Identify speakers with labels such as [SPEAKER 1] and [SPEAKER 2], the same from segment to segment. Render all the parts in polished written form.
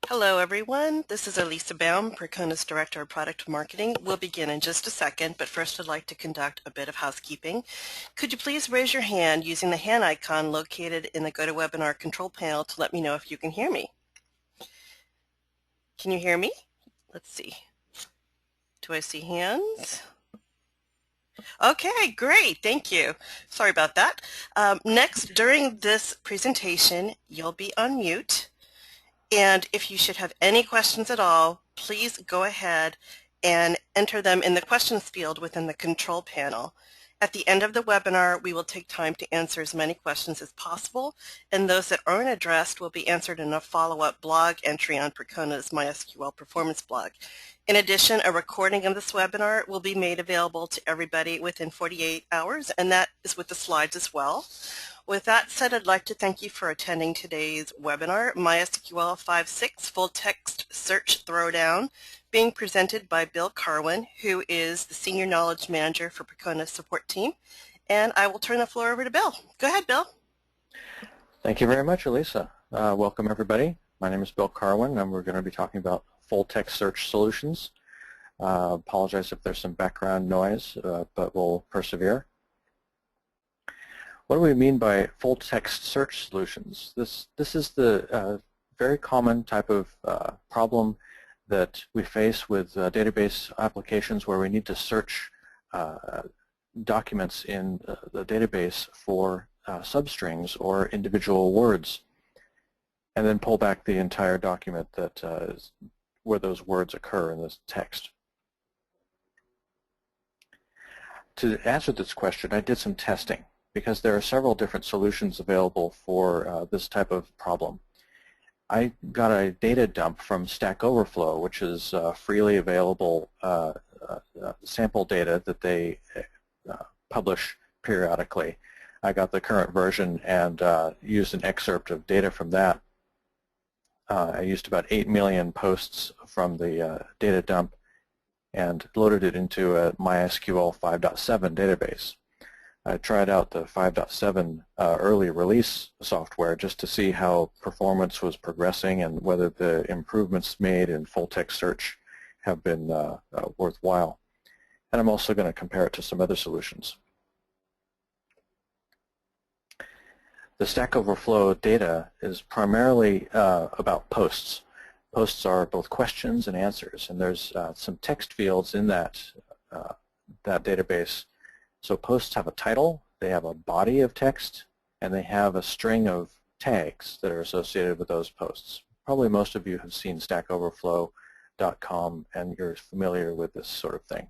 [SPEAKER 1] Hello everyone, this is Elisa Baum, Percona's Director of Product Marketing. We'll begin in just a second, but first I'd like to conduct a bit of housekeeping. Could you please raise your hand using the hand icon located in the GoToWebinar control panel to let me know if you can hear me? Can you hear me? Let's see. Do I see hands? Okay, great, thank you. Sorry about that. Next, during this presentation, you'll be on mute. And if you should have any questions at all, please go ahead and enter them in the questions field within the control panel. At the end of the webinar, we will take time to answer as many questions as possible, and those that aren't addressed will be answered in a follow-up blog entry on Percona's MySQL performance blog. In addition, a recording of this webinar will be made available to everybody within 48 hours, and that is with the slides as well. With that said, I'd like to thank you for attending today's webinar, MySQL 5.6 Full-Text Search Throwdown, being presented by Bill Carwin, who is the Senior Knowledge Manager for Percona's support team. And I will turn the floor over to Bill. Go ahead, Bill.
[SPEAKER 2] Thank you very much, Elisa. Welcome, everybody. My name is Bill Carwin, and we're going to be talking about full-text search solutions. Apologize if there's some background noise, but we'll persevere. What do we mean by full-text search solutions? This is the very common type of problem that we face with database applications where we need to search documents in the database for substrings or individual words, and then pull back the entire document that is where those words occur in this text. To answer this question, I did some testing, because there are several different solutions available for this type of problem. I got a data dump from Stack Overflow, which is freely available sample data that they publish periodically. I got the current version and used an excerpt of data from that. I used about 8 million posts from the data dump and loaded it into a MySQL 5.7 database. I tried out the 5.7 early release software just to see how performance was progressing and whether the improvements made in full-text search have been worthwhile. And I'm also going to compare it to some other solutions. The Stack Overflow data is primarily about posts. Posts are both questions and answers, and there's some text fields in that database. So posts have a title, they have a body of text, and they have a string of tags that are associated with those posts. Probably most of you have seen stackoverflow.com and you're familiar with this sort of thing,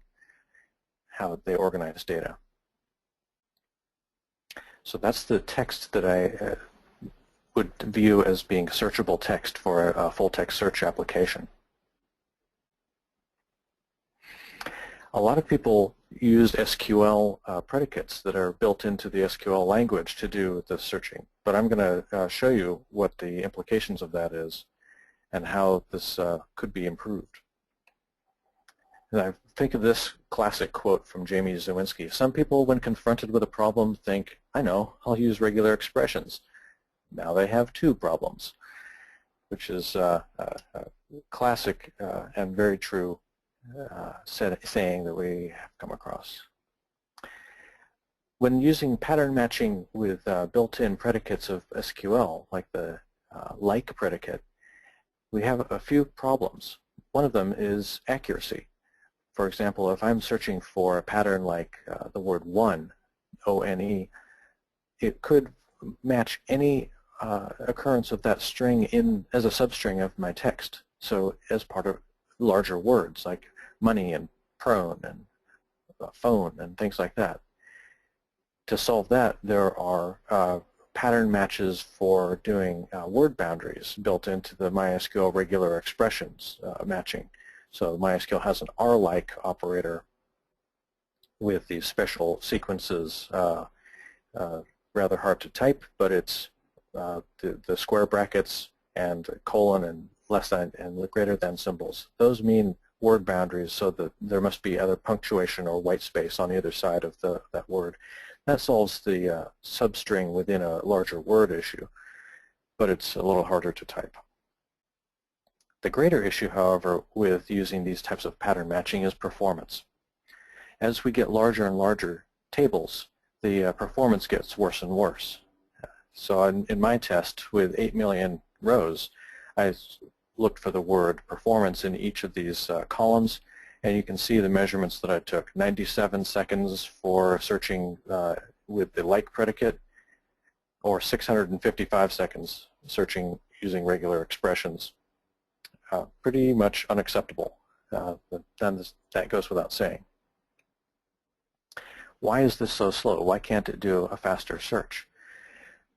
[SPEAKER 2] how they organize data. So that's the text that I would view as being searchable text for a full-text search application. A lot of people use SQL predicates that are built into the SQL language to do the searching, but I'm going to show you what the implications of that is and how this could be improved. And I think of this classic quote from Jamie Zawinski. Some people, when confronted with a problem, think, I know, I'll use regular expressions. Now they have two problems, which is a classic and very true saying that we have come across. When using pattern matching with built-in predicates of SQL, like the like predicate, we have a few problems. One of them is accuracy. For example, if I'm searching for a pattern like the word one, O-N-E, it could match any occurrence of that string in as a substring of my text. So as part of larger words like money and prone and phone and things like that. To solve that, there are pattern matches for doing word boundaries built into the MySQL regular expressions matching. So MySQL has an R-like operator with these special sequences, rather hard to type, but it's the square brackets and colon and less than and greater than symbols. Those mean word boundaries, so that there must be either punctuation or white space on either side of that word. That solves the substring within a larger word issue, but it's a little harder to type. The greater issue, however, with using these types of pattern matching is performance. As we get larger and larger tables, the performance gets worse and worse. So in my test with 8 million rows, I looked for the word performance in each of these columns, and you can see the measurements that I took. 97 seconds for searching with the like predicate, or 655 seconds searching using regular expressions. Pretty much unacceptable. That goes without saying. Why is this so slow? Why can't it do a faster search?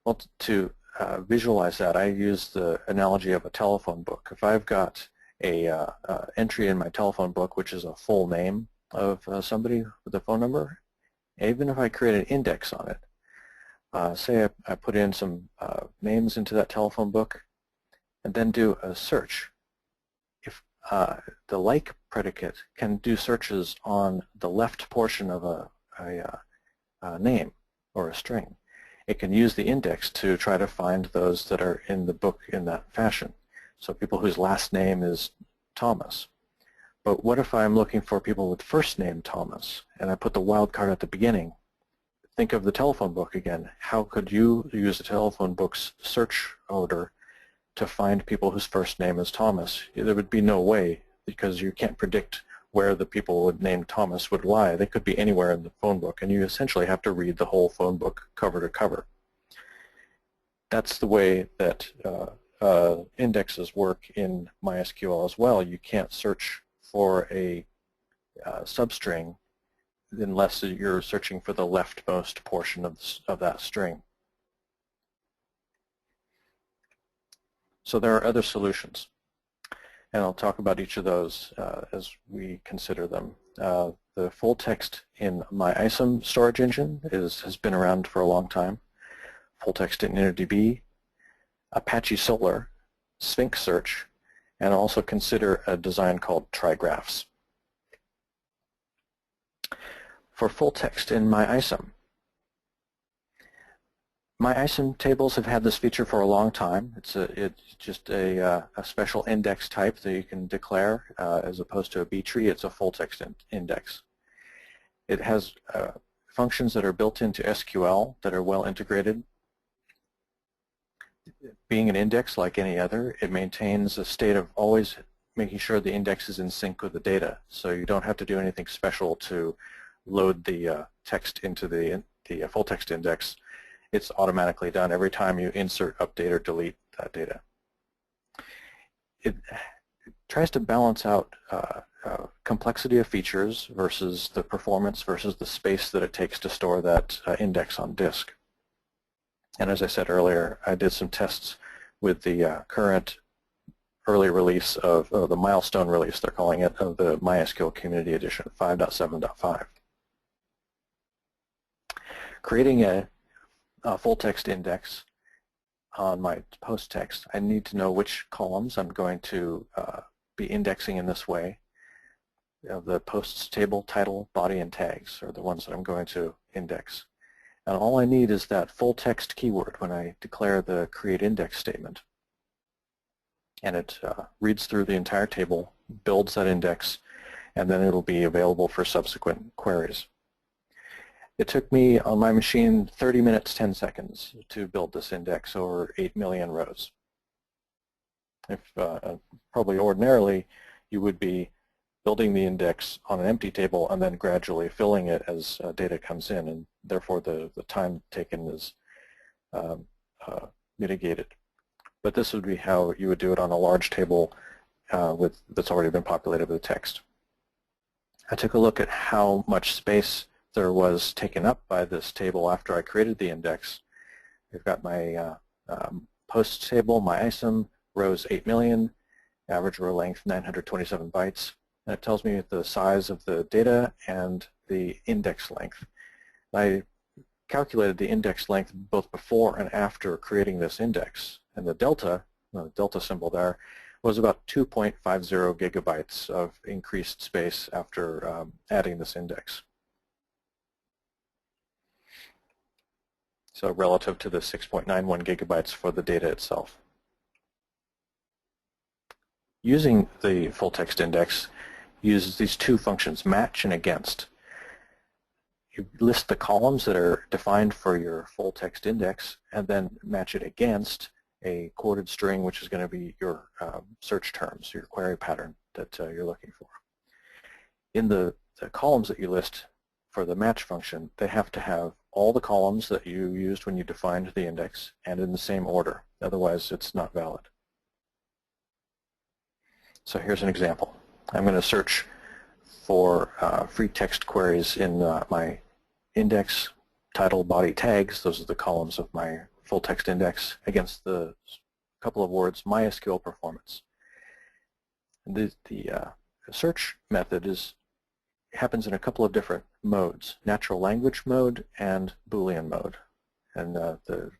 [SPEAKER 2] Well, to visualize that, I use the analogy of a telephone book. If I've got a entry in my telephone book, which is a full name of somebody with a phone number, even if I create an index on it, say I put in some names into that telephone book and then do a search. If the like predicate can do searches on the left portion of a name or a string, it can use the index to try to find those that are in the book in that fashion. So people whose last name is Thomas. But what if I'm looking for people with first name Thomas, and I put the wildcard at the beginning? Think of the telephone book again. How could you use the telephone book's search order to find people whose first name is Thomas? There would be no way, because you can't predict where the people named Thomas would lie. They could be anywhere in the phone book, and you essentially have to read the whole phone book cover to cover. That's the way that indexes work in MySQL as well. You can't search for a substring unless you're searching for the leftmost portion of that string. So there are other solutions, and I'll talk about each of those as we consider them. The full text in MyISAM storage engine has been around for a long time. Full text in InnoDB, Apache Solr, Sphinx Search, and also consider a design called Trigraphs. For full text in MyISAM, MyISAM tables have had this feature for a long time. It's just a special index type that you can declare as opposed to a B tree. It's a full text index. It has functions that are built into SQL that are well integrated. Being an index like any other, it maintains a state of always making sure the index is in sync with the data. So you don't have to do anything special to load the text into the full text index. It's automatically done every time you insert, update, or delete that data. It tries to balance out complexity of features versus the performance versus the space that it takes to store that index on disk. And as I said earlier, I did some tests with the current early release of the milestone release, they're calling it, of the MySQL Community Edition 5.7.5. Creating a full text index on my post text, I need to know which columns I'm going to be indexing in this way. The posts table, title, body, and tags are the ones that I'm going to index. And all I need is that full text keyword when I declare the create index statement. And it reads through the entire table, builds that index, and then it'll be available for subsequent queries. It took me on my machine 30 minutes, 10 seconds to build this index over 8 million rows. If probably ordinarily you would be building the index on an empty table and then gradually filling it as data comes in, and therefore the time taken is mitigated. But this would be how you would do it on a large table that's already been populated with text. I took a look at how much space there was taken up by this table after I created the index. We've got my posts table, my ISAM, rows 8 million, average row length 927 bytes. And it tells me the size of the data and the index length. I calculated the index length both before and after creating this index. And the delta symbol there, was about 2.50 gigabytes of increased space after adding this index. So relative to the 6.91 gigabytes for the data itself. using the full text index uses these two functions, match and against. You list the columns that are defined for your full text index and then match it against a quoted string, which is going to be your search terms, your query pattern that you're looking for. In the columns that you list for the match function, they have to have all the columns that you used when you defined the index and in the same order. Otherwise, it's not valid. So here's an example. I'm going to search for free text queries in my index, title, body, tags. Those are the columns of my full text index against the couple of words, MySQL performance. The search method happens in a couple of different modes, natural language mode and Boolean mode. And the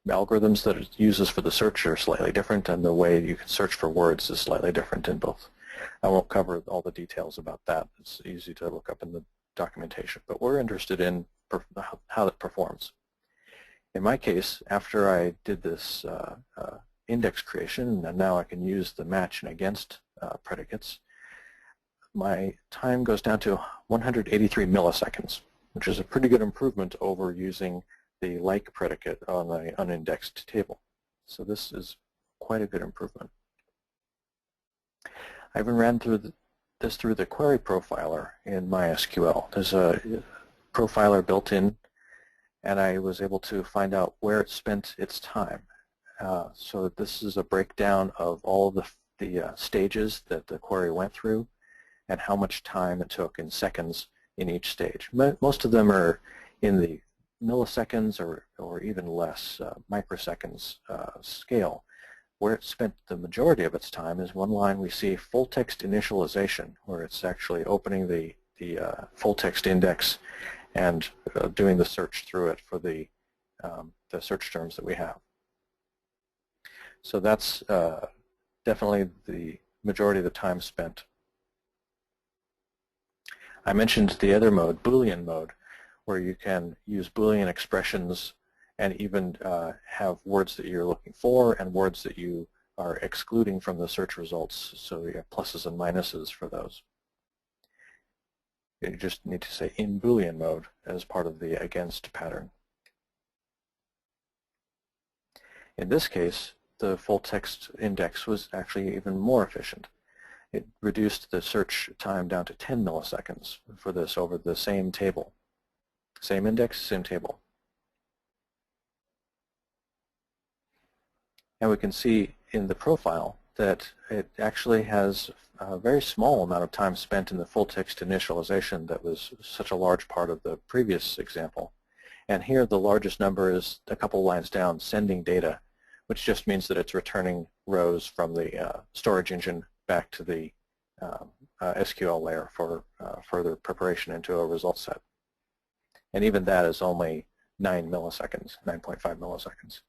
[SPEAKER 2] algorithms that it uses for the search are slightly different, and the way you can search for words is slightly different in both. I won't cover all the details about that. It's easy to look up in the documentation, but we're interested in how it performs. In my case, after I did this index creation, and now I can use the match and against predicates, my time goes down to 183 milliseconds, which is a pretty good improvement over using the like predicate on the unindexed table. So this is quite a good improvement. I even ran this through the query profiler in MySQL. There's a profiler built in, and I was able to find out where it spent its time. So this is a breakdown of all the stages that the query went through and how much time it took in seconds in each stage. Most of them are in the milliseconds or even less microseconds scale. Where it spent the majority of its time is one line we see full text initialization, where it's actually opening the full text index and doing the search through it for the search terms that we have. So that's definitely the majority of the time spent. I mentioned the other mode, Boolean mode, where you can use Boolean expressions and even have words that you're looking for and words that you are excluding from the search results. So you have pluses and minuses for those. You just need to say in Boolean mode as part of the against pattern. In this case, the full text index was actually even more efficient. It reduced the search time down to 10 milliseconds for this over the same table. Same index, same table. And we can see in the profile that it actually has a very small amount of time spent in the full text initialization that was such a large part of the previous example. And here the largest number is a couple lines down, sending data, which just means that it's returning rows from the storage engine back to the SQL layer for further preparation into a result set. And even that is only 9 milliseconds, 9.5 milliseconds.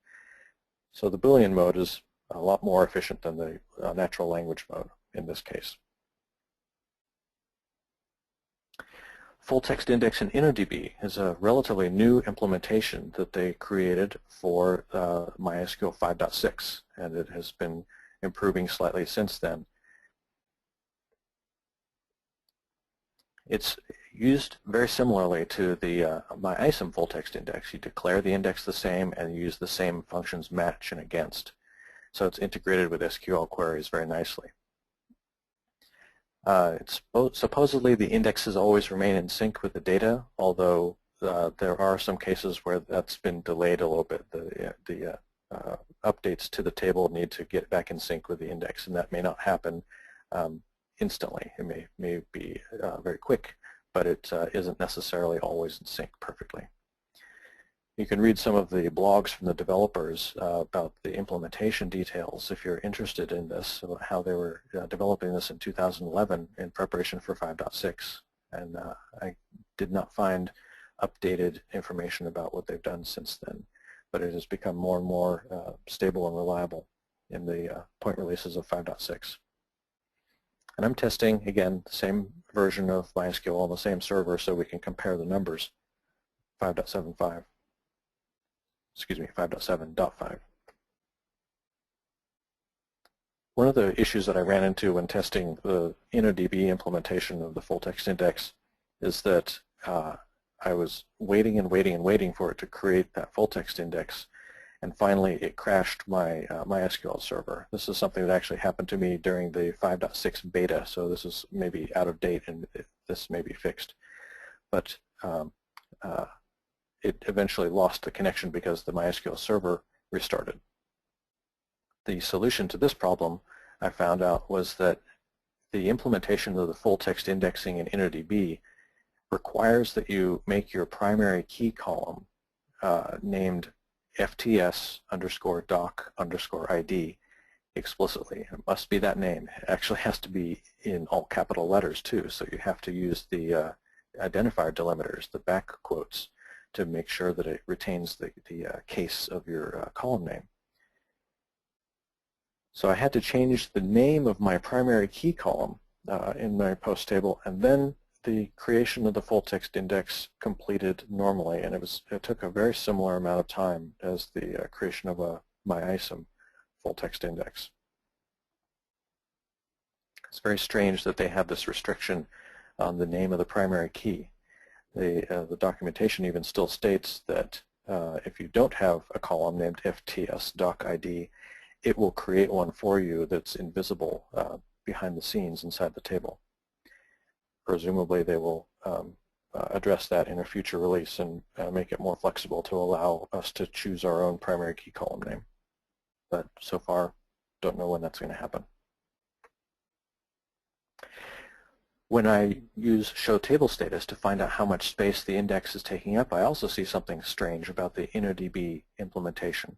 [SPEAKER 2] So the Boolean mode is a lot more efficient than the natural language mode in this case. Full text index in InnoDB is a relatively new implementation that they created for MySQL 5.6, and it has been improving slightly since then. It's used very similarly to the MyISAM FULLTEXT Index. You declare the index the same and use the same functions match and against. So it's integrated with SQL queries very nicely. Supposedly the indexes always remain in sync with the data, although there are some cases where that's been delayed a little bit. The updates to the table need to get back in sync with the index, and that may not happen instantly. It may be very quick, but it isn't necessarily always in sync perfectly. You can read some of the blogs from the developers about the implementation details if you're interested in this, about how they were developing this in 2011 in preparation for 5.6. And I did not find updated information about what they've done since then, but it has become more and more stable and reliable in the point releases of 5.6. And I'm testing, again, the same version of MySQL on the same server so we can compare the numbers, 5.75. Excuse me, 5.7.5. One of the issues that I ran into when testing the InnoDB implementation of the full-text index is that I was waiting and waiting and waiting for it to create that full-text index, and finally it crashed my MySQL server. This is something that actually happened to me during the 5.6 beta, so this is maybe out of date and this may be fixed. But it eventually lost the connection because the MySQL server restarted. The solution to this problem, I found out, was that the implementation of the full-text indexing in InnoDB requires that you make your primary key column named FTS_doc_ID explicitly. It must be that name. It actually has to be in all capital letters too, so you have to use the identifier delimiters, the back quotes, to make sure that it retains the case of your column name. So I had to change the name of my primary key column in my post table, and then the creation of the full-text index completed normally, and it took a very similar amount of time as the creation of a MyISAM full-text index. It's very strange that they have this restriction on the name of the primary key. The documentation even still states that if you don't have a column named FTS_doc_ID, it will create one for you that's invisible behind the scenes inside the table. Presumably they will address that in a future release and make it more flexible to allow us to choose our own primary key column name. But so far, don't know when that's going to happen. When I use show table status to find out how much space the index is taking up, I also see something strange about the InnoDB implementation.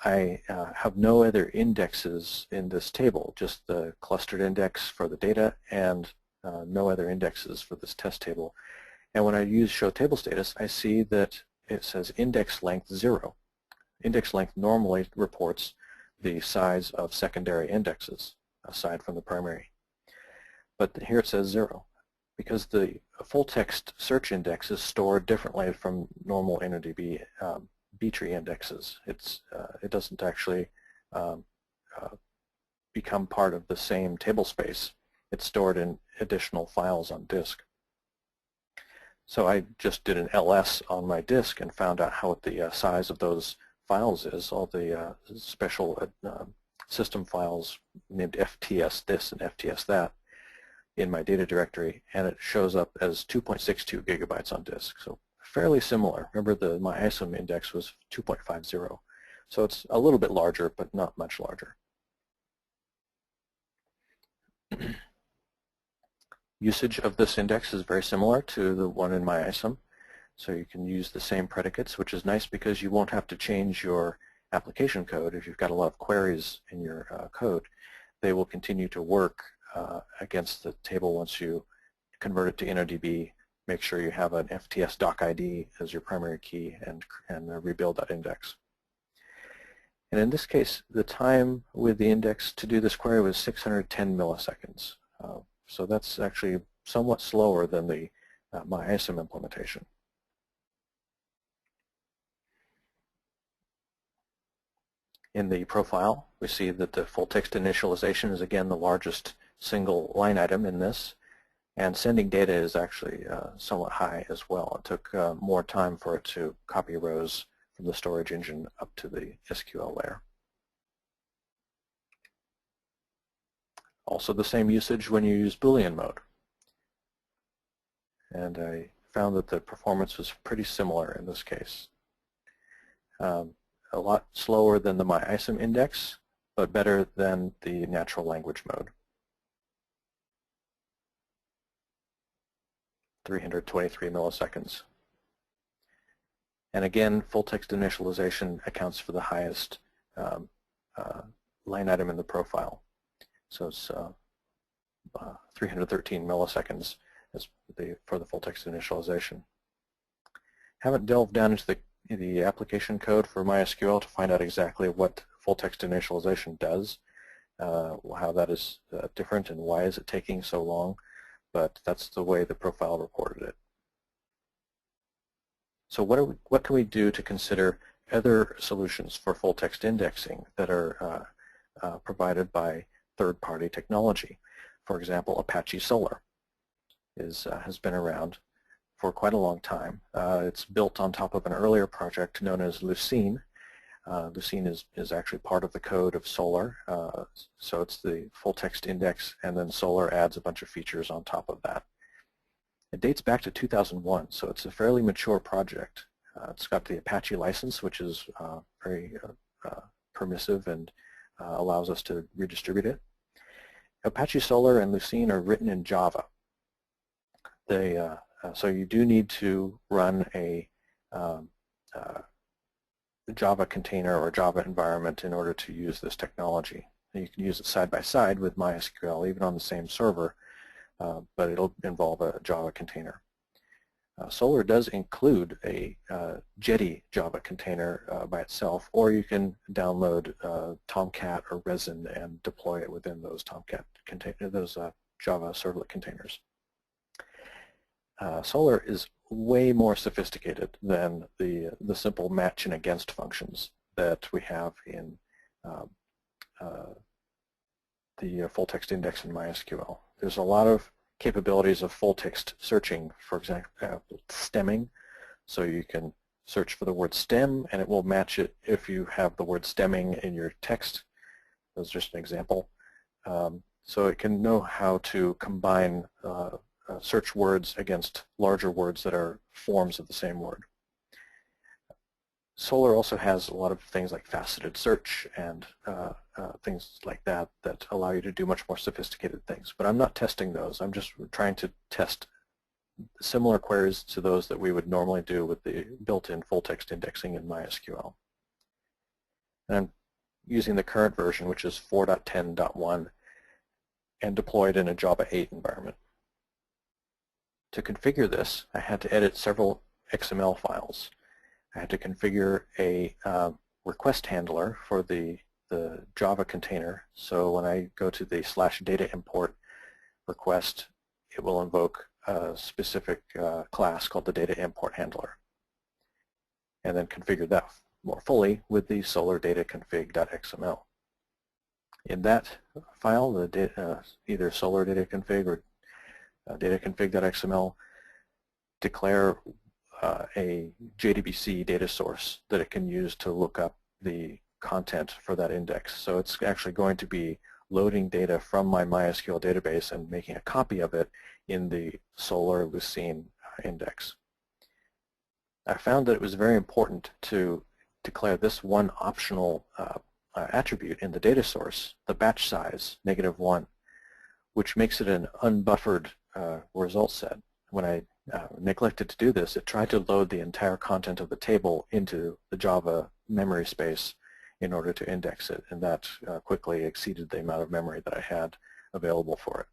[SPEAKER 2] I have no other indexes in this table, just the clustered index for the data and no other indexes for this test table. And when I use show table status, I see that it says index length 0. Index length normally reports the size of secondary indexes aside from the primary. But here it says 0 because the full-text search index is stored differently from normal InnoDB B-tree indexes. It doesn't actually become part of the same table space. It's stored in additional files on disk. So I just did an ls on my disk and found out how the size of those files is, all the special system files named FTS this and FTS that in my data directory, and it shows up as 2.62 gigabytes on disk. So fairly similar. Remember the MyISAM index was 2.50. So it's a little bit larger, but not much larger. Usage of this index is very similar to the one in MyISAM. So you can use the same predicates, which is nice because you won't have to change your application code. If you've got a lot of queries in your code, they will continue to work against the table once you convert it to InnoDB. Make sure you have an FTS_doc_ID as your primary key and rebuild that index. And in this case, the time with the index to do this query was 610 milliseconds. So that's actually somewhat slower than the MyISAM implementation. In the profile, we see that the full-text initialization is again the largest single line item in this, and sending data is actually somewhat high as well. It took more time for it to copy rows from the storage engine up to the SQL layer. Also the same usage when you use Boolean mode. And I found that the performance was pretty similar in this case. A lot slower than the MyISAM index, but better than the natural language mode. 323 milliseconds. And again, full-text initialization accounts for the highest line item in the profile. So it's 313 milliseconds for the full-text initialization. Haven't delved down into the application code for MySQL to find out exactly what full-text initialization does, how that is different and why is it taking so long, but that's the way the profile reported it. So what can we do to consider other solutions for full-text indexing that are provided by third-party technology. For example, Apache Solr has been around for quite a long time. It's built on top of an earlier project known as Lucene. Lucene is actually part of the code of Solr, so it's the FULLTEXT Index, and then Solr adds a bunch of features on top of that. It dates back to 2001, so it's a fairly mature project. It's got the Apache license, which is very permissive and allows us to redistribute it. Apache Solr and Lucene are written in Java. So you do need to run a Java container or Java environment in order to use this technology. And you can use it side by side with MySQL, even on the same server, but it'll involve a Java container. Solr does include a Jetty Java container by itself, or you can download Tomcat or Resin and deploy it within those Java servlet containers. Solr is way more sophisticated than the simple match and against functions that we have in the full-text index in MySQL. There's a lot of capabilities of full-text searching, for example, stemming. So you can search for the word stem, and it will match it if you have the word stemming in your text. That's just an example. So it can know how to combine search words against larger words that are forms of the same word. Solr also has a lot of things like faceted search and things like that that allow you to do much more sophisticated things. But I'm not testing those. I'm just trying to test similar queries to those that we would normally do with the built-in full-text indexing in MySQL. And I'm using the current version, which is 4.10.1, and deployed in a Java 8 environment. To configure this, I had to edit several XML files. I had to configure a request handler for the Java container. So when I go to the /data-import request, it will invoke a specific class called the DatalmportHandler, and then configure that more fully with the Solr data-config.xml. In that file, either Solr data-config or data-config.xml, declare a JDBC data source that it can use to look up the content for that index. So it's actually going to be loading data from my MySQL database and making a copy of it in the Solr Lucene index. I found that it was very important to declare this one optional attribute in the data source, the batch size, -1, which makes it an unbuffered result set. When I neglected to do this, it tried to load the entire content of the table into the Java memory space in order to index it, and that quickly exceeded the amount of memory that I had available for it.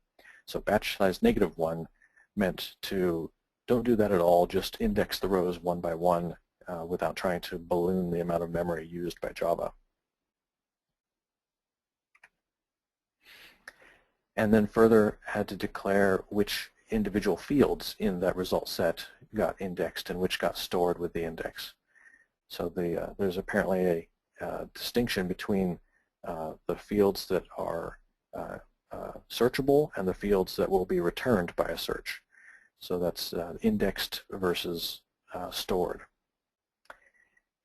[SPEAKER 2] So batch size -1 meant to don't do that at all, just index the rows one by one without trying to balloon the amount of memory used by Java. And then further had to declare which individual fields in that result set got indexed and which got stored with the index. So there's apparently a distinction between the fields that are searchable and the fields that will be returned by a search. So that's indexed versus stored.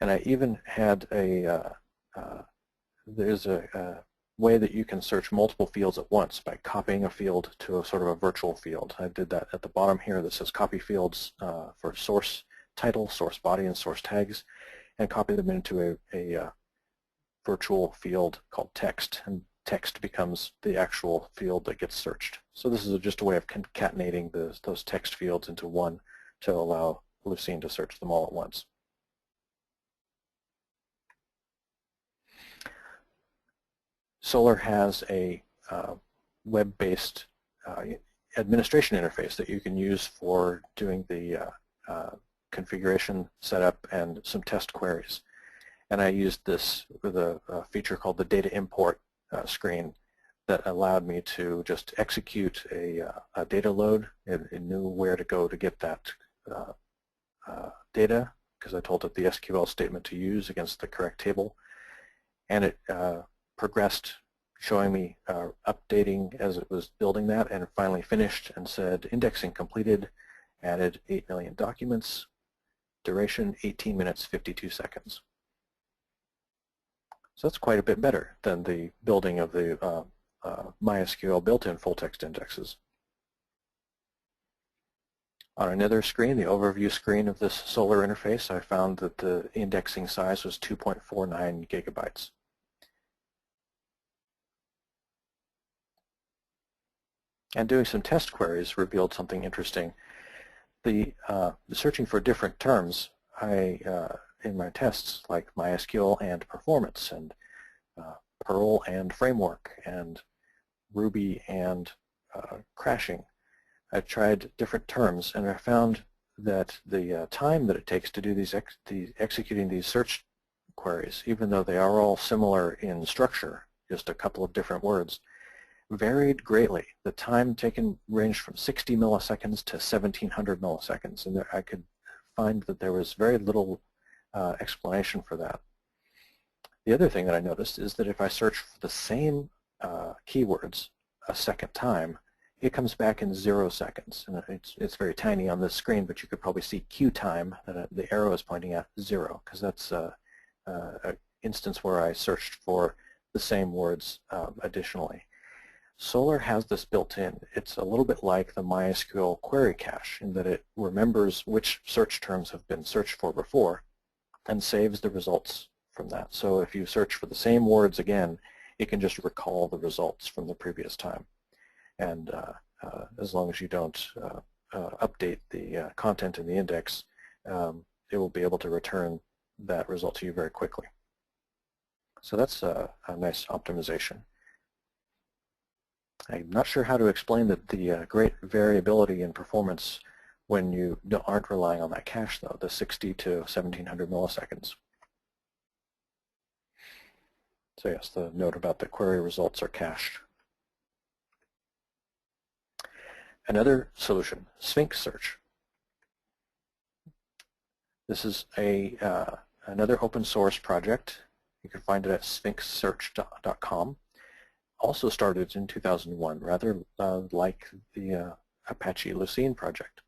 [SPEAKER 2] And I even had there's a way that you can search multiple fields at once by copying a field to a sort of a virtual field. I did that at the bottom here that says copy fields for source title, source body, and source tags, and copy them into a virtual field called text, and text becomes the actual field that gets searched. So this is just a way of concatenating those text fields into one to allow Lucene to search them all at once. Solr has a web-based administration interface that you can use for doing the configuration setup and some test queries. And I used this with a feature called the data import screen that allowed me to just execute a data load. It knew where to go to get that data because I told it the SQL statement to use against the correct table. And it progressed showing me updating as it was building that, and finally finished and said indexing completed, added 8 million documents, duration 18 minutes 52 seconds. So that's quite a bit better than the building of the MySQL built-in full-text indexes. On another screen, the overview screen of this Solr interface, I found that the indexing size was 2.49 gigabytes. And doing some test queries revealed something interesting. The searching for different terms, in my tests, like MySQL and performance, and Perl and framework, and Ruby and crashing, I tried different terms, and I found that the time that it takes to do executing these search queries, even though they are all similar in structure, just a couple of different words, varied greatly. The time taken ranged from 60 milliseconds to 1700 milliseconds, and I could find that there was very little explanation for that. The other thing that I noticed is that if I search for the same keywords a second time, it comes back in 0 seconds. And it's very tiny on this screen, but you could probably see queue time, the arrow is pointing at 0, because that's an instance where I searched for the same words additionally. Solr has this built in. It's a little bit like the MySQL query cache in that it remembers which search terms have been searched for before and saves the results from that. So if you search for the same words again, it can just recall the results from the previous time. And as long as you don't update the content in the index, it will be able to return that result to you very quickly. So that's a nice optimization. I'm not sure how to explain the great variability in performance when you aren't relying on that cache, though, the 60 to 1700 milliseconds. So yes, the note about the query results are cached. Another solution, Sphinx Search. This is another open source project. You can find it at sphinxsearch.com. Also started in 2001, rather like the Apache Lucene project.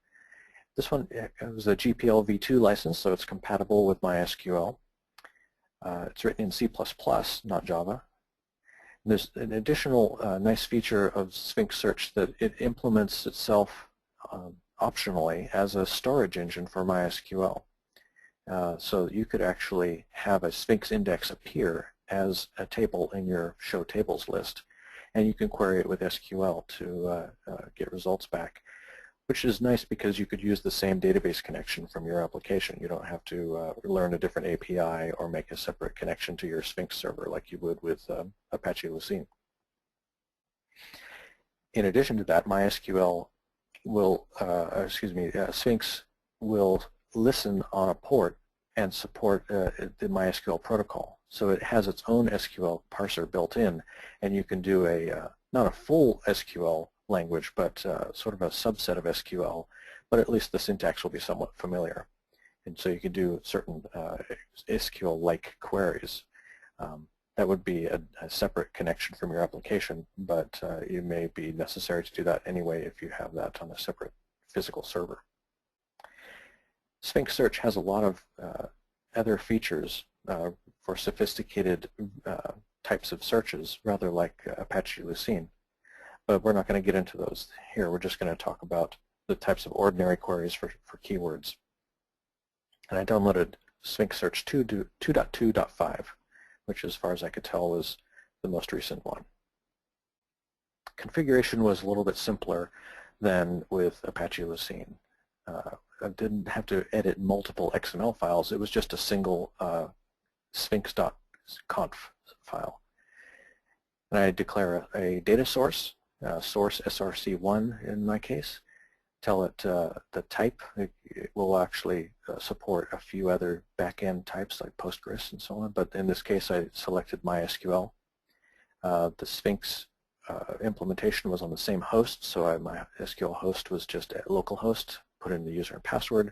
[SPEAKER 2] This one was a GPL v2 license, so it's compatible with MySQL. It's written in C++, not Java. And there's an additional nice feature of Sphinx Search that it implements itself optionally as a storage engine for MySQL. So you could actually have a Sphinx index appear as a table in your show tables list, and you can query it with SQL to get results back, which is nice because you could use the same database connection from your application. You don't have to learn a different API or make a separate connection to your Sphinx server like you would with Apache Lucene. In addition to that, MySQL will, Sphinx will listen on a port and support the MySQL protocol. So it has its own SQL parser built in, and you can do not a full SQL language, but sort of a subset of SQL, but at least the syntax will be somewhat familiar. And so you can do certain SQL-like queries. That would be a separate connection from your application, but it may be necessary to do that anyway if you have that on a separate physical server. Sphinx Search has a lot of other features for sophisticated types of searches, rather like Apache Lucene. But we're not going to get into those here. We're just going to talk about the types of ordinary queries for keywords. And I downloaded Sphinx Search 2.2.5, which as far as I could tell was the most recent one. Configuration was a little bit simpler than with Apache Lucene. I didn't have to edit multiple XML files. It was just a single sphinx.conf file. And I declare a data source, source src1 in my case, tell it the type. It will actually support a few other back-end types like Postgres and so on, but in this case I selected MySQL. The Sphinx implementation was on the same host, so my SQL host was just at localhost, put in the user and password.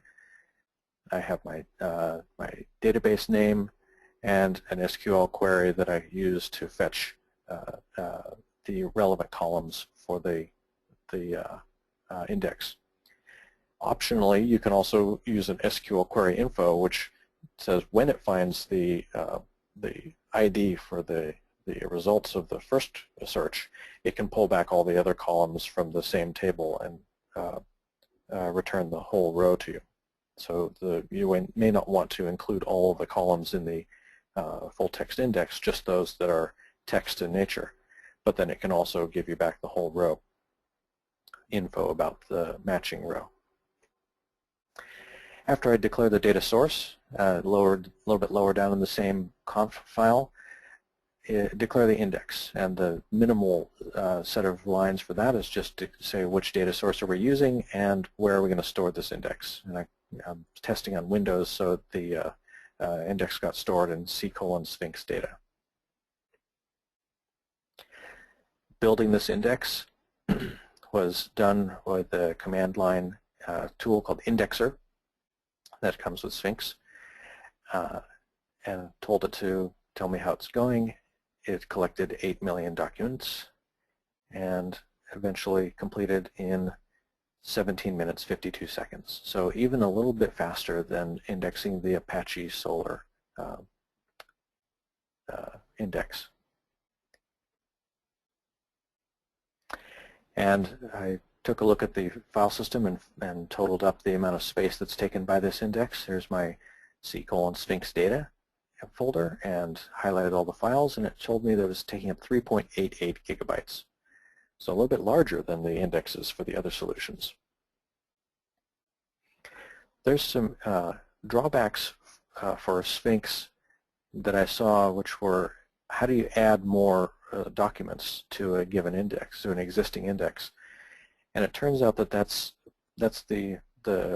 [SPEAKER 2] I have my database name and an SQL query that I use to fetch the relevant columns for the index. Optionally, you can also use an SQL query info, which says when it finds the ID for the results of the first search, it can pull back all the other columns from the same table and return the whole row to you. So you may not want to include all of the columns in the full text index, just those that are text in nature. But then it can also give you back the whole row info about the matching row. After I declare the data source, a little bit lower down in the same conf file, declare the index. And the minimal set of lines for that is just to say which data source are we using and where are we going to store this index. And I'm testing on Windows, so the index got stored in C:/Sphinx data. Building this index was done with a command line tool called Indexer that comes with Sphinx, and told it to tell me how it's going. It collected 8 million documents and eventually completed in 17 minutes 52 seconds. So even a little bit faster than indexing the Apache Solr index. And I took a look at the file system and totaled up the amount of space that's taken by this index. Here's my C:/Sphinx data folder and highlighted all the files, and it told me that it was taking up 3.88 gigabytes. So a little bit larger than the indexes for the other solutions. There's some drawbacks for Sphinx that I saw, which were how do you add more documents to a given index, to an existing index. And it turns out that that's the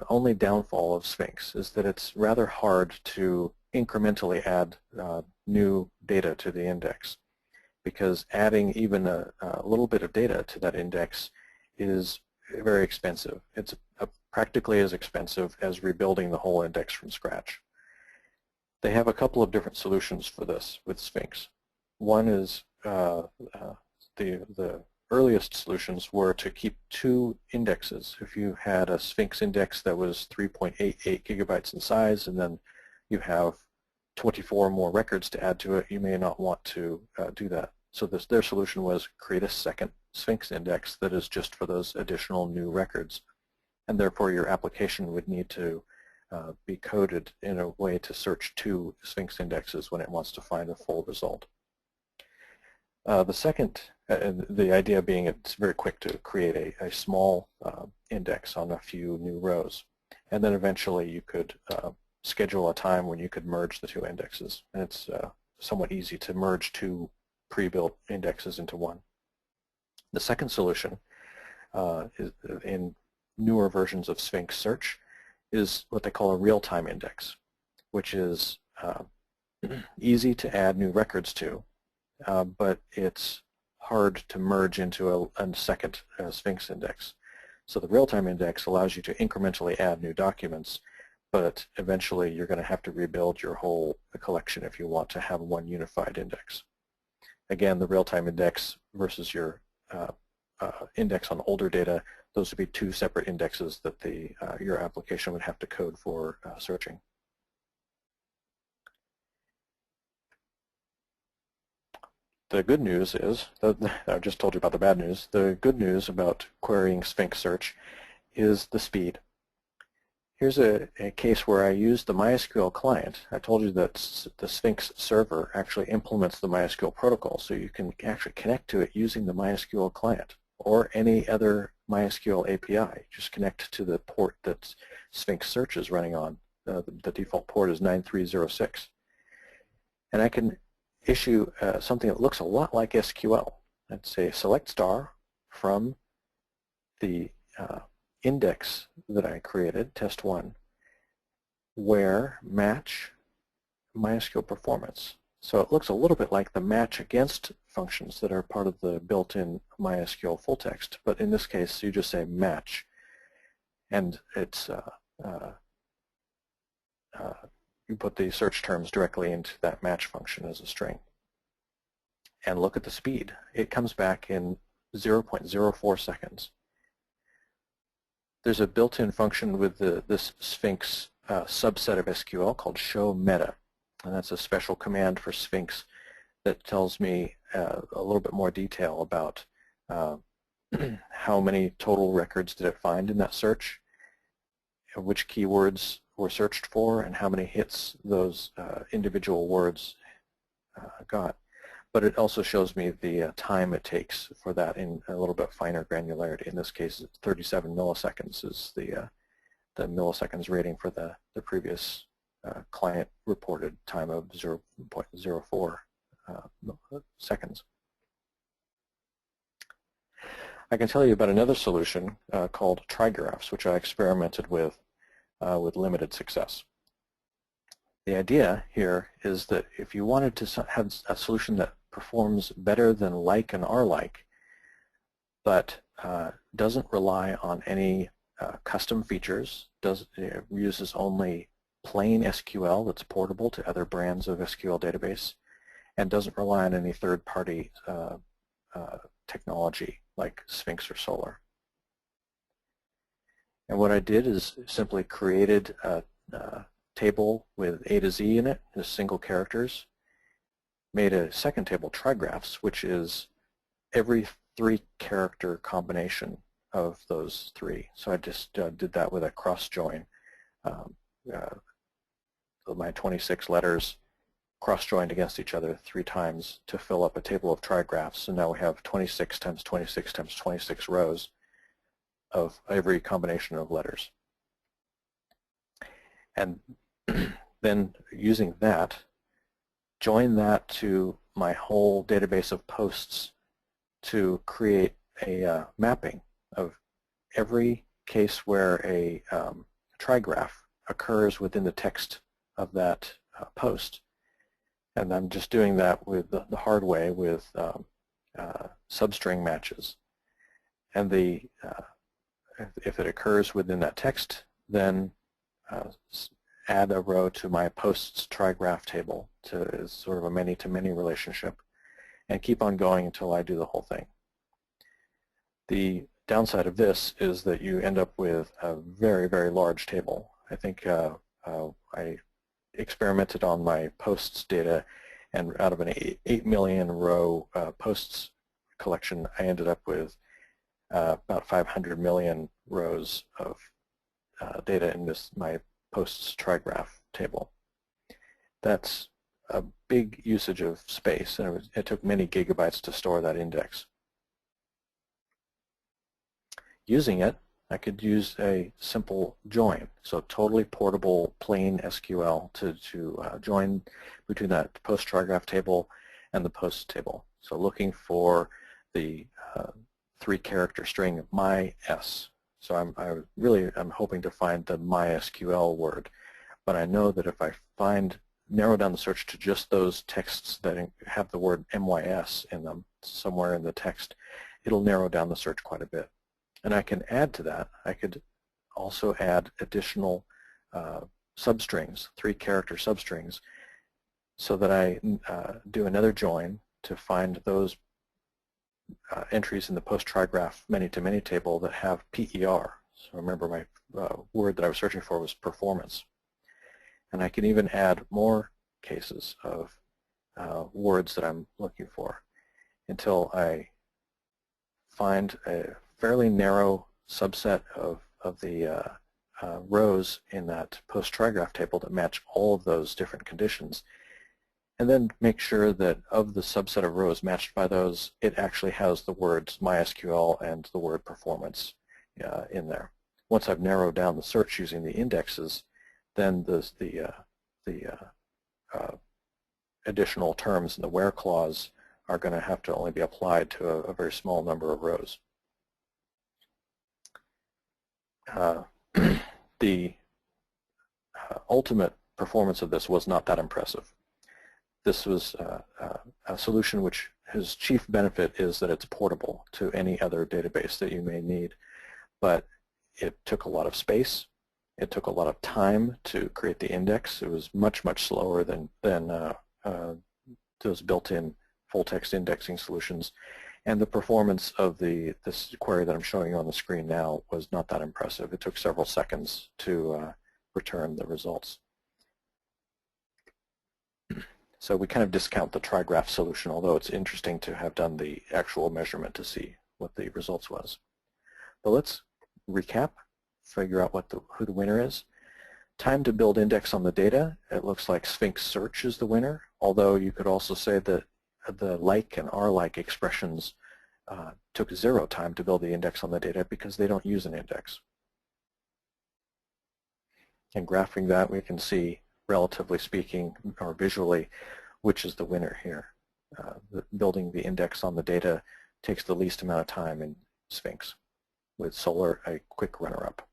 [SPEAKER 2] only downfall of Sphinx, is that it's rather hard to incrementally add new data to the index, because adding even a little bit of data to that index is very expensive. It's practically as expensive as rebuilding the whole index from scratch. They have a couple of different solutions for this with Sphinx. One is the earliest solutions were to keep two indexes. If you had a Sphinx index that was 3.88 gigabytes in size, and then you have 24 more records to add to it, you may not want to do that. So their solution was create a second Sphinx index that is just for those additional new records. And therefore your application would need to be coded in a way to search two Sphinx indexes when it wants to find a full result. The second, the idea being it's very quick to create a small index on a few new rows. And then eventually you could schedule a time when you could merge the two indexes. And it's somewhat easy to merge two pre-built indexes into one. The second solution is in newer versions of Sphinx Search is what they call a real-time index, which is easy to add new records to, but it's hard to merge into a second Sphinx index. So the real-time index allows you to incrementally add new documents, but eventually you're going to have to rebuild your whole collection if you want to have one unified index. Again, the real-time index versus your index on older data, those would be two separate indexes that your application would have to code for searching. The good news is, I just told you about the bad news, the good news about querying Sphinx Search is the speed. Here's a case where I used the MySQL client. I told you that the Sphinx server actually implements the MySQL protocol, so you can actually connect to it using the MySQL client or any other MySQL API. Just connect to the port that Sphinx Search is running on. The default port is 9306. And I can issue something that looks a lot like SQL. I'd say select star from the index that I created, test1, where match MySQL performance. So it looks a little bit like the match against functions that are part of the built-in MySQL FULLTEXT, but in this case you just say match, and it's you put the search terms directly into that match function as a string. and look at the speed. It comes back in 0.04 seconds. There's a built-in function with this Sphinx subset of SQL called show meta, and that's a special command for Sphinx that tells me a little bit more detail about how many total records did it find in that search, which keywords were searched for, and how many hits those individual words got. But it also shows me the time it takes for that in a little bit finer granularity. In this case, 37 milliseconds is the milliseconds rating for the previous client reported time of 0.04 seconds. I can tell you about another solution called Trigraphs, which I experimented with limited success. The idea here is that if you wanted to have a solution that performs better than like and are-like, but doesn't rely on any custom features, uses only plain SQL that's portable to other brands of SQL database, and doesn't rely on any third-party technology like Sphinx or Solr. And what I did is simply created a table with A to Z in it, just single characters, made a second table, Trigraphs, which is every 3-character combination of those 3. So I just did that with a cross join. My 26 letters cross-joined against each other 3 times to fill up a table of trigraphs. So now we have 26 times 26 times 26 rows of every combination of letters. And then using that, join that to my whole database of posts to create a mapping of every case where a trigraph occurs within the text of that post. And I'm just doing that with the hard way with substring matches. And if it occurs within that text, then add a row to my posts trigraph table to sort of a many-to-many relationship, and keep on going until I do the whole thing. The downside of this is that you end up with a very, very large table. I think I experimented on my posts data, and out of an 8 million row posts collection, I ended up with about 500 million rows of data in my posts trigraph table. That's a big usage of space, and it took many gigabytes to store that index. Using it, I could use a simple join, so totally portable plain SQL to join between that post trigraph table and the post table. So looking for the 3-character string MyS. So I'm hoping to find the MySQL word, but I know that if I narrow down the search to just those texts that have the word MYS in them somewhere in the text, it'll narrow down the search quite a bit. And I can add to that. I could also add additional substrings, 3-character substrings, so that I do another join to find those entries in the post-trigraph many-to-many table that have PER. So remember, my word that I was searching for was performance. And I can even add more cases of words that I'm looking for until I find a fairly narrow subset of the rows in that post-trigraph table that match all of those different conditions, and then make sure that of the subset of rows matched by those, it actually has the words MySQL and the word performance in there. Once I've narrowed down the search using the indexes, then the additional terms in the where clause are going to have to only be applied to a very small number of rows. The ultimate performance of this was not that impressive. This was a solution which his chief benefit is that it's portable to any other database that you may need, but it took a lot of space. It took a lot of time to create the index. It was much, much slower than those built-in full-text indexing solutions, and the performance of this query that I'm showing you on the screen now was not that impressive. It took several seconds to return the results. So we kind of discount the Trigraph solution, although it's interesting to have done the actual measurement to see what the results was. But let's recap, figure out who the winner is. Time to build index on the data. It looks like Sphinx Search is the winner, although you could also say that the like and r-like expressions took 0 time to build the index on the data because they don't use an index. And graphing that, we can see, relatively speaking, or visually, which is the winner here. Building the index on the data takes the least amount of time in Sphinx, with Solr a quick runner-up.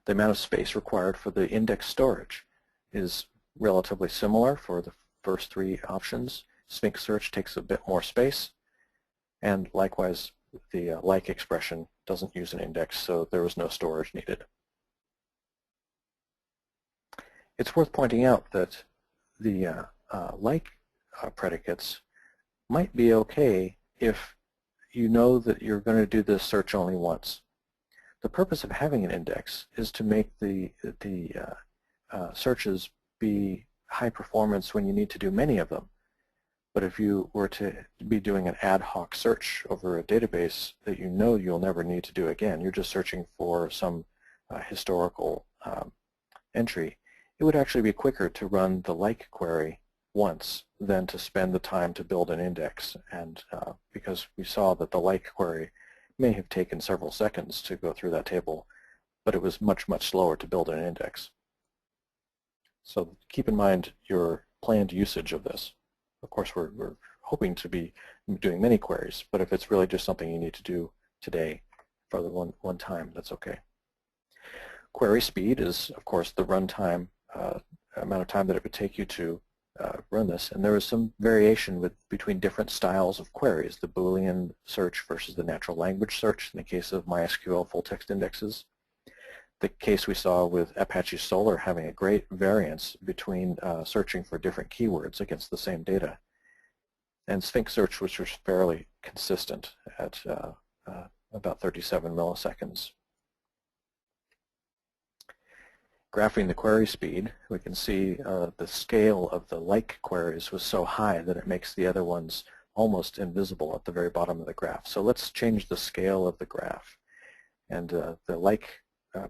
[SPEAKER 2] The amount of space required for the index storage is relatively similar for the first 3 options. Sphinx Search takes a bit more space, and likewise the like expression doesn't use an index, so there was no storage needed. It's worth pointing out that the like predicates might be okay if you know that you're going to do this search only once. The purpose of having an index is to make the searches be high performance when you need to do many of them. But if you were to be doing an ad hoc search over a database that you know you'll never need to do again, you're just searching for some historical entry, it would actually be quicker to run the like query once than to spend the time to build an index. And because we saw that the like query may have taken several seconds to go through that table, but it was much, much slower to build an index. So keep in mind your planned usage of this. Of course, we're hoping to be doing many queries, but if it's really just something you need to do today for the one time, that's okay. Query speed is, of course, the runtime amount of time that it would take you to run this, and there is some variation between different styles of queries, the Boolean search versus the natural language search in the case of MySQL full-text indexes. The case we saw with Apache Solr having a great variance between searching for different keywords against the same data. And Sphinx Search, which was fairly consistent at about 37 milliseconds. Graphing the query speed, we can see the scale of the like queries was so high that it makes the other ones almost invisible at the very bottom of the graph. So let's change the scale of the graph. And the like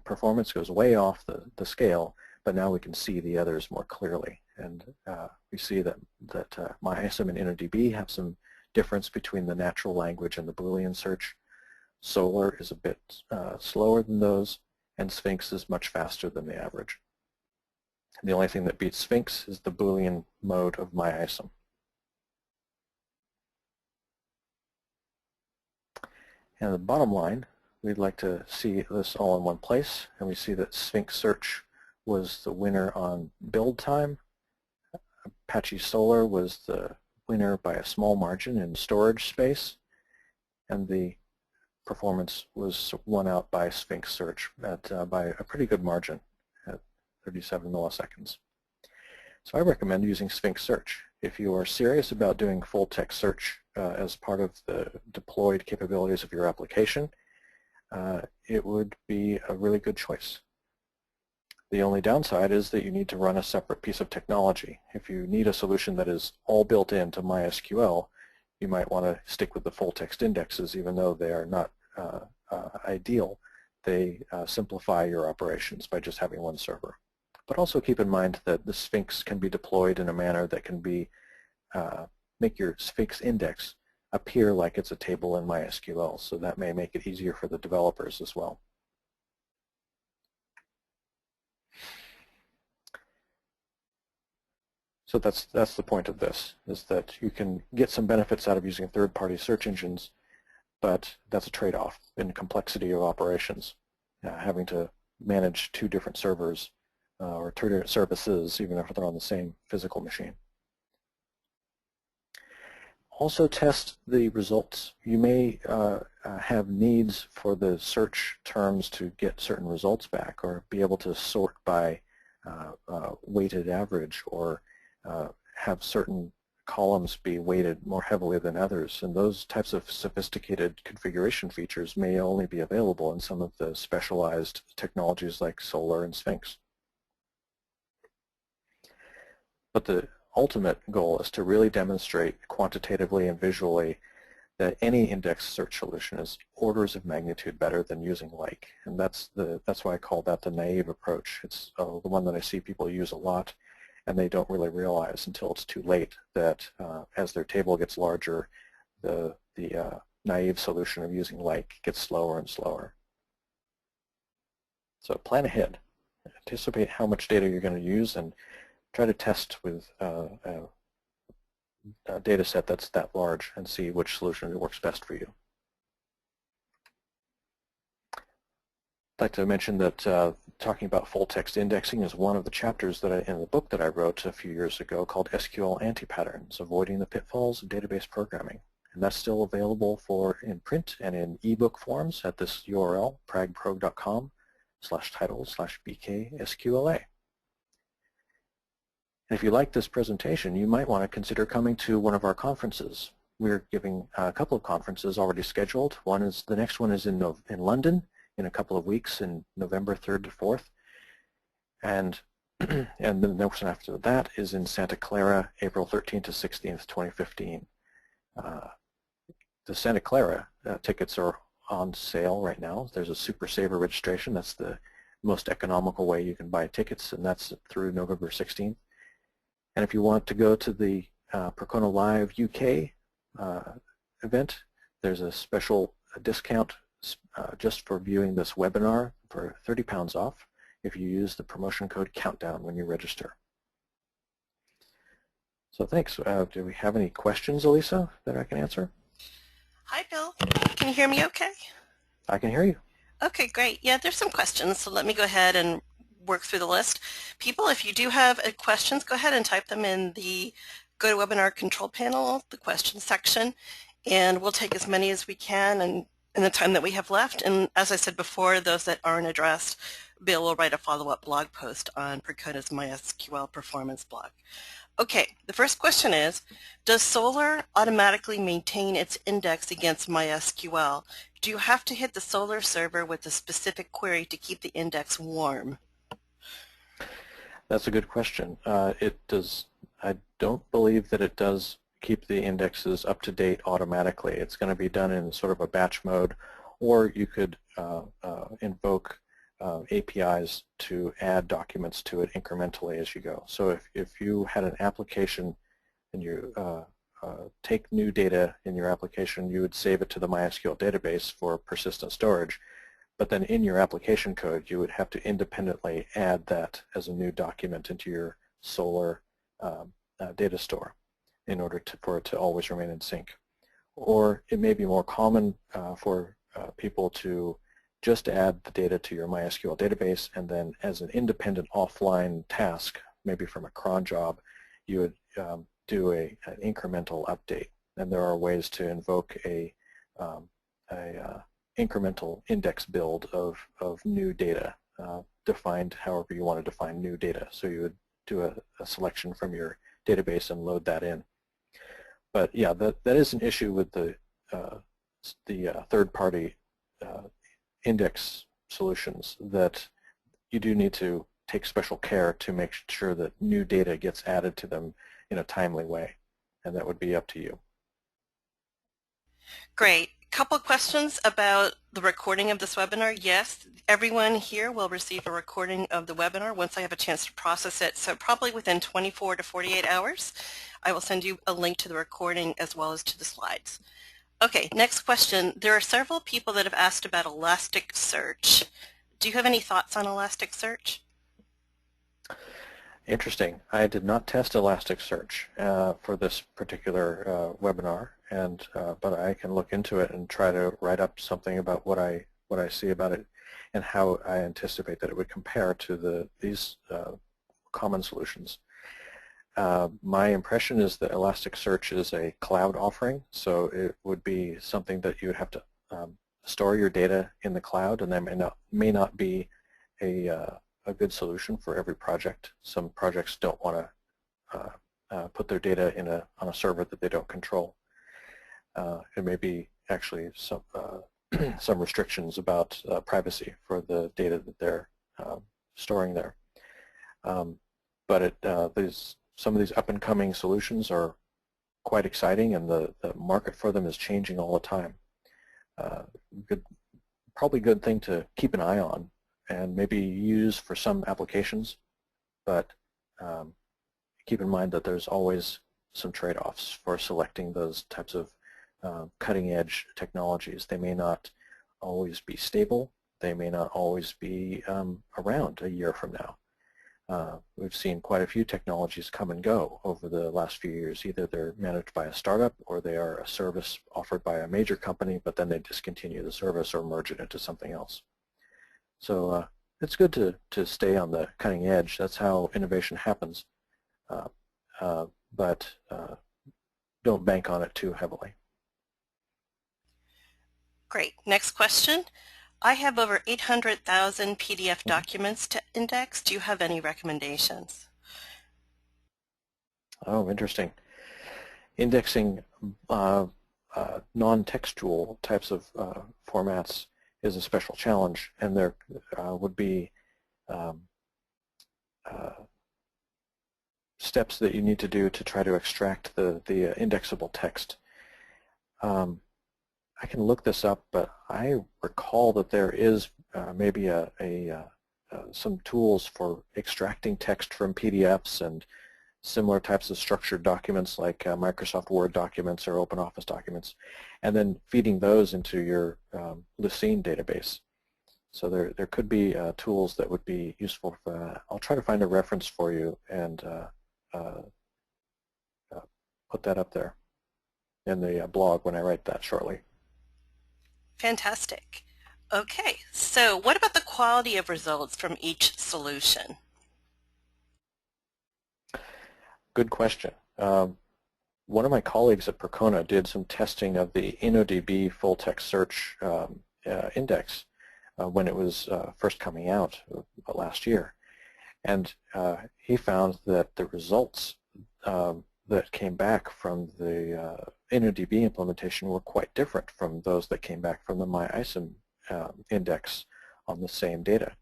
[SPEAKER 2] performance goes way off the scale, but now we can see the others more clearly. And we see that MyISAM and InnoDB have some difference between the natural language and the Boolean search. Solr is a bit slower than those, and Sphinx is much faster than the average. The only thing that beats Sphinx is the Boolean mode of MyISAM. And the bottom line, we'd like to see this all in one place, and we see that Sphinx Search was the winner on build time. Apache Solr was the winner by a small margin in storage space, and the performance was won out by Sphinx Search by a pretty good margin at 37 milliseconds. So I recommend using Sphinx Search. If you are serious about doing full-text search as part of the deployed capabilities of your application, it would be a really good choice. The only downside is that you need to run a separate piece of technology. If you need a solution that is all built into MySQL, you might want to stick with the full-text indexes, even though they are not ideal. They simplify your operations by just having one server. But also keep in mind that the Sphinx can be deployed in a manner that can be make your Sphinx index appear like it's a table in MySQL, so that may make it easier for the developers as well. So that's the point of this, is that you can get some benefits out of using third-party search engines, but that's a trade-off in complexity of operations, having to manage 2 different servers or 2 different services, even if they're on the same physical machine. Also test the results. You may have needs for the search terms to get certain results back, or be able to sort by weighted average, or have certain columns be weighted more heavily than others, and those types of sophisticated configuration features may only be available in some of the specialized technologies like Solr and Sphinx. But the ultimate goal is to really demonstrate quantitatively and visually that any index search solution is orders of magnitude better than using like, and that's why I call that the naive approach. It's the one that I see people use a lot, and they don't really realize until it's too late that as their table gets larger, the naive solution of using like gets slower and slower. So plan ahead, anticipate how much data you're going to use, and try to test with a data set that's that large and see which solution works best for you. I'd like to mention that talking about full-text indexing is one of the chapters that in the book that I wrote a few years ago called SQL Anti-Patterns, Avoiding the Pitfalls of Database Programming. And that's still available in print and in ebook forms at this URL, pragprog.com/title/bksqla. And if you like this presentation, you might want to consider coming to one of our conferences. We're giving a couple of conferences already scheduled. The next one is in London in a couple of weeks, in November 3rd to 4th. And the next one after that is in Santa Clara, April 13th to 16th, 2015. The Santa Clara tickets are on sale right now. There's a Super Saver registration. That's the most economical way you can buy tickets, and that's through November 16th. And if you want to go to the Percona Live UK event, there's a special discount just for viewing this webinar for £30 off if you use the promotion code COUNTDOWN when you register. So thanks. Do we have any questions, Elisa, that I can answer?
[SPEAKER 1] Hi, Bill. Can you hear me okay?
[SPEAKER 2] I can hear you.
[SPEAKER 1] Okay, great. Yeah, there's some questions, so let me go ahead and work through the list. People, if you do have questions, go ahead and type them in the GoToWebinar control panel, the questions section, and we'll take as many as we can and in the time that we have left. And as I said before, those that aren't addressed, Bill will write a follow-up blog post on Percona's MySQL performance blog. Okay, the first question is, does Solr automatically maintain its index against MySQL? Do you have to hit the Solr server with a specific query to keep the index warm?
[SPEAKER 2] That's a good question. It does. I don't believe that it does keep the indexes up to date automatically. It's going to be done in sort of a batch mode, or you could invoke APIs to add documents to it incrementally as you go. So if you had an application and you take new data in your application, you would save it to the MySQL database for persistent storage. But then in your application code, you would have to independently add that as a new document into your Solr data store in order for it to always remain in sync. Or it may be more common for people to just add the data to your MySQL database, and then as an independent offline task, maybe from a cron job, you would do an incremental update. And there are ways to invoke a incremental index build of new data, defined however you want to define new data. So you would do a selection from your database and load that in. But yeah, that is an issue with the third-party index solutions, that you do need to take special care to make sure that new data gets added to them in a timely way, and that would be up to you.
[SPEAKER 1] Great. Couple of questions about the recording of this webinar. Yes, everyone here will receive a recording of the webinar once I have a chance to process it, so probably within 24 to 48 hours. I will send you a link to the recording as well as to the slides. Okay, next question. There are several people that have asked about Elasticsearch. Do you have any thoughts on Elasticsearch?
[SPEAKER 2] Interesting. I did not test Elasticsearch for this particular webinar, but I can look into it and try to write up something about what I see about it and how I anticipate that it would compare to these common solutions. My impression is that Elasticsearch is a cloud offering, so it would be something that you would have to store your data in the cloud, and that may not be a good solution for every project. Some projects don't want to put their data on a server that they don't control. It may be actually some some restrictions about privacy for the data that they're storing there. But some of these up-and-coming solutions are quite exciting, and the market for them is changing all the time. Probably good thing to keep an eye on and maybe use for some applications, but keep in mind that there's always some trade-offs for selecting those types of cutting-edge technologies. They may not always be stable. They may not always be around a year from now. We've seen quite a few technologies come and go over the last few years. Either they're managed by a startup or they are a service offered by a major company, but then they discontinue the service or merge it into something else. So it's good to stay on the cutting edge. That's how innovation happens. But don't bank on it too heavily.
[SPEAKER 1] Great. Next question. I have over 800,000 PDF documents to index. Do you have any recommendations?
[SPEAKER 2] Oh, interesting. Indexing non-textual types of formats is a special challenge, and there would be steps that you need to do to try to extract the indexable text. I can look this up, but I recall that there is maybe some tools for extracting text from PDFs and similar types of structured documents like Microsoft Word documents or OpenOffice documents, and then feeding those into your Lucene database. So there could be tools that would be useful for that. I'll try to find a reference for you and put that up there in the blog when I write that shortly.
[SPEAKER 1] Fantastic. Okay, so what about the quality of results from each solution?
[SPEAKER 2] Good question. One of my colleagues at Percona did some testing of the InnoDB FULLTEXT Search index when it was first coming out last year. And he found that the results that came back from the InnoDB implementation were quite different from those that came back from the MyISAM index on the same data.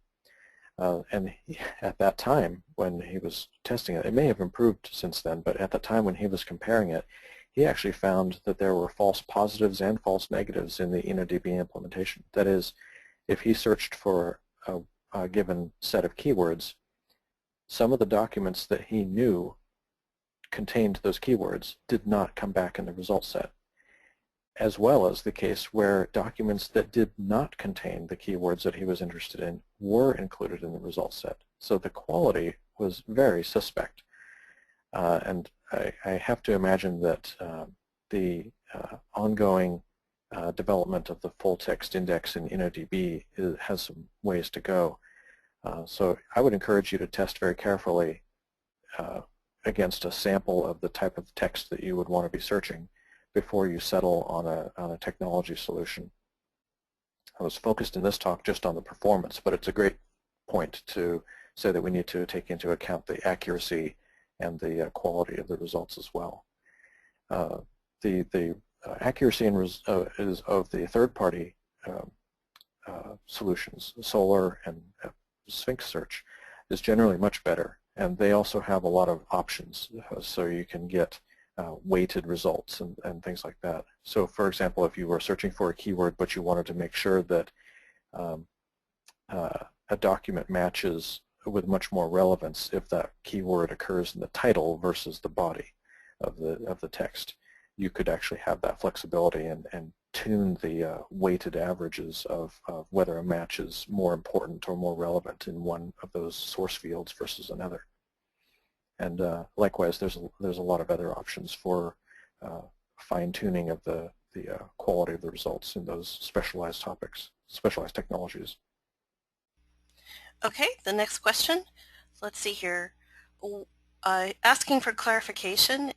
[SPEAKER 2] And at that time, when he was testing it, it may have improved since then, but at the time when he was comparing it, he actually found that there were false positives and false negatives in the InnoDB implementation. That is, if he searched for a given set of keywords, some of the documents that he knew contained those keywords did not come back in the result set, as well as the case where documents that did not contain the keywords that he was interested in were included in the result set. So the quality was very suspect. And I have to imagine that the ongoing development of the full-text index in InnoDB has some ways to go. So I would encourage you to test very carefully against a sample of the type of text that you would want to be searching before you settle on a technology solution. I was focused in this talk just on the performance, but it's a great point to say that we need to take into account the accuracy and the quality of the results as well. The accuracy is of the third-party solutions, Solr and Sphinx Search, is generally much better, and they also have a lot of options, so you can get weighted results and things like that. So for example, if you were searching for a keyword but you wanted to make sure that a document matches with much more relevance if that keyword occurs in the title versus the body of the text, you could actually have that flexibility and tune the weighted averages of whether a match is more important or more relevant in one of those source fields versus another. And likewise, there's a lot of other options for fine-tuning of the quality of the results in those specialized topics, specialized technologies.
[SPEAKER 1] Okay, the next question. Let's see here. Asking for clarification,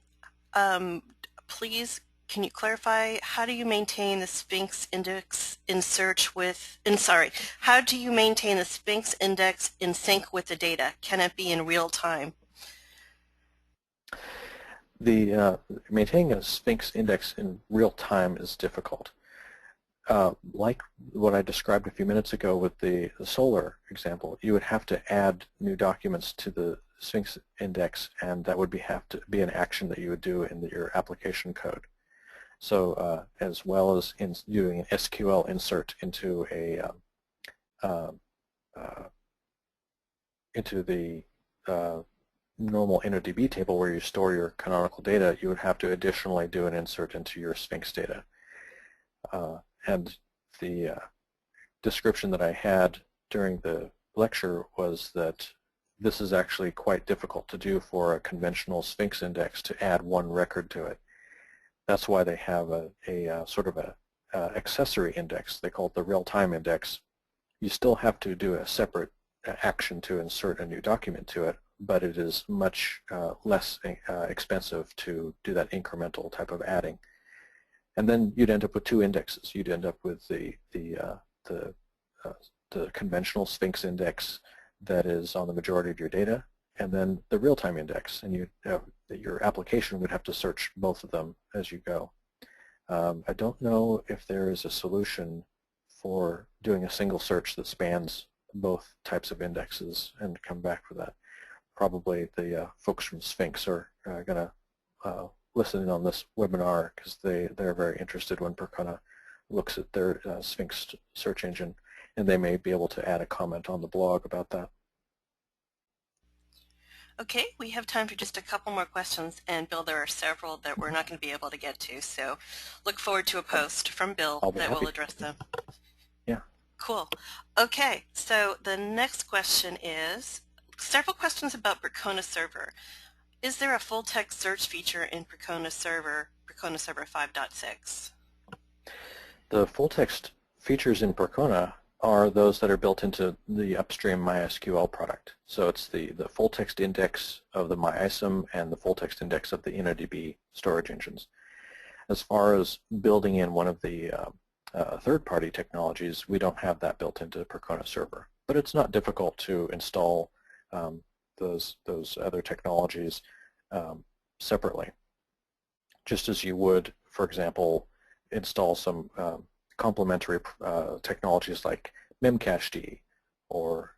[SPEAKER 1] please can you clarify how do you maintain the Sphinx index in search with, how do you maintain the Sphinx index in sync with the data? Can it be in real time?
[SPEAKER 2] Maintaining a Sphinx index in real time is difficult. Like what I described a few minutes ago with the Solr example, you would have to add new documents to the Sphinx index, and that would have to be an action that you would do in your application code. So as well as in doing an SQL insert into the normal InnoDB table where you store your canonical data, you would have to additionally do an insert into your Sphinx data. And the description that I had during the lecture was that this is actually quite difficult to do for a conventional Sphinx index to add one record to it. That's why they have a sort of a accessory index. They call it the real-time index. You still have to do a separate action to insert a new document to it, but it is much less expensive to do that incremental type of adding. And then you'd end up with two indexes. You'd end up with the conventional Sphinx index that is on the majority of your data, and then the real-time index, and your application would have to search both of them as you go. I don't know if there is a solution for doing a single search that spans both types of indexes and come back for that. Probably the folks from Sphinx are going to listen in on this webinar because they're very interested when Percona looks at their Sphinx search engine, and they may be able to add a comment on the blog about that.
[SPEAKER 1] Okay, we have time for just a couple more questions, and Bill, there are several that we're not going to be able to get to, so look forward to a post from Bill that will address them.
[SPEAKER 2] Yeah.
[SPEAKER 1] Cool. Okay, so the next question is several questions about Percona Server. Is there a full-text search feature in Percona Server 5.6?
[SPEAKER 2] The full-text features in Percona are those that are built into the upstream MySQL product. So it's the full-text index of the MyISAM and the full-text index of the InnoDB storage engines. As far as building in one of the third-party technologies, we don't have that built into Percona Server. But it's not difficult to install those other technologies separately. Just as you would, for example, install some complementary technologies like memcached or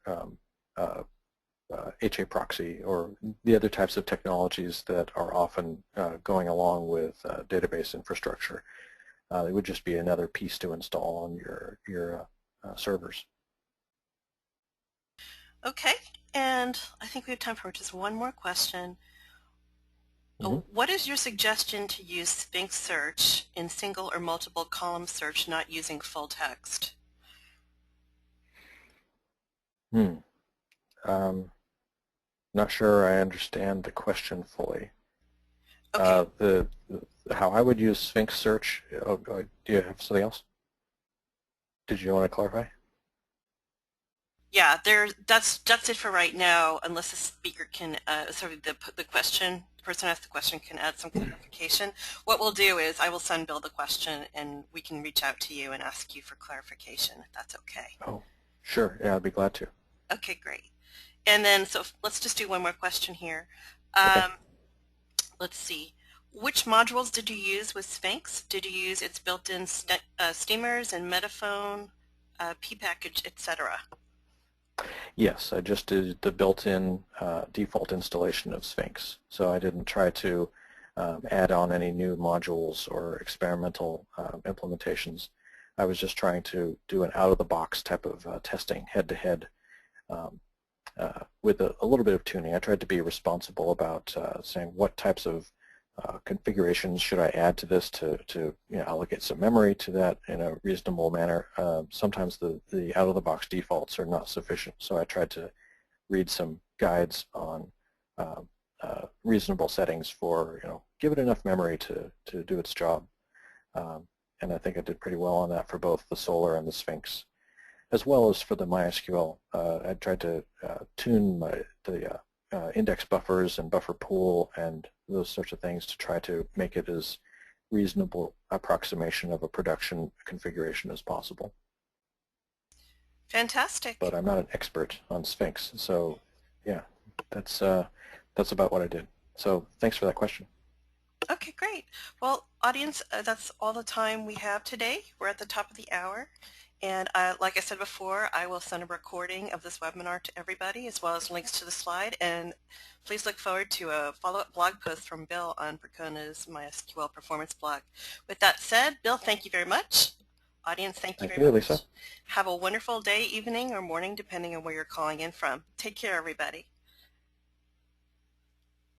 [SPEAKER 2] HA-proxy or the other types of technologies that are often going along with database infrastructure. It would just be another piece to install on your servers.
[SPEAKER 1] Okay, and I think we have time for just one more question. What is your suggestion to use Sphinx Search in single or multiple column search not using full text?
[SPEAKER 2] Not sure I understand the question fully.
[SPEAKER 1] Okay.
[SPEAKER 2] How I would use Sphinx Search, do you have something else? Did you want to clarify?
[SPEAKER 1] Yeah, that's it for right now, unless the speaker can, the person who asked the question can add some clarification. What we'll do is I will send Bill the question and we can reach out to you and ask you for clarification, if that's okay.
[SPEAKER 2] Oh, sure. Yeah, I'd be glad to.
[SPEAKER 1] Okay, great. And then, so let's just do one more question here.
[SPEAKER 2] Okay.
[SPEAKER 1] Let's see. Which modules did you use with Sphinx? Did you use its built-in steamers and metaphone, p-package, etc.?
[SPEAKER 2] Yes, I just did the built-in default installation of Sphinx. So I didn't try to add on any new modules or experimental implementations. I was just trying to do an out-of-the-box type of testing head-to-head with a little bit of tuning. I tried to be responsible about saying what types of configurations should I add to this to allocate some memory to that in a reasonable manner. Sometimes the out-of-the-box defaults are not sufficient, so I tried to read some guides on reasonable settings for, give it enough memory to do its job. And I think I did pretty well on that for both the Solr and the Sphinx, as well as for the MySQL. I tried to tune the index buffers and buffer pool and those sorts of things to try to make it as reasonable approximation of a production configuration as possible.
[SPEAKER 1] Fantastic.
[SPEAKER 2] But I'm not an expert on Sphinx, so yeah, that's about what I did. So thanks for that question.
[SPEAKER 1] Okay, great. Well, audience, that's all the time we have today. We're at the top of the hour. And like I said before, I will send a recording of this webinar to everybody as well as links to the slide. And please look forward to a follow-up blog post from Bill on Percona's MySQL performance blog. With that said, Bill, thank you very much. Audience, thank you
[SPEAKER 2] Thank
[SPEAKER 1] very
[SPEAKER 2] you, Lisa.
[SPEAKER 1] much. Have a wonderful day, evening, or morning, depending on where you're calling in from. Take care, everybody.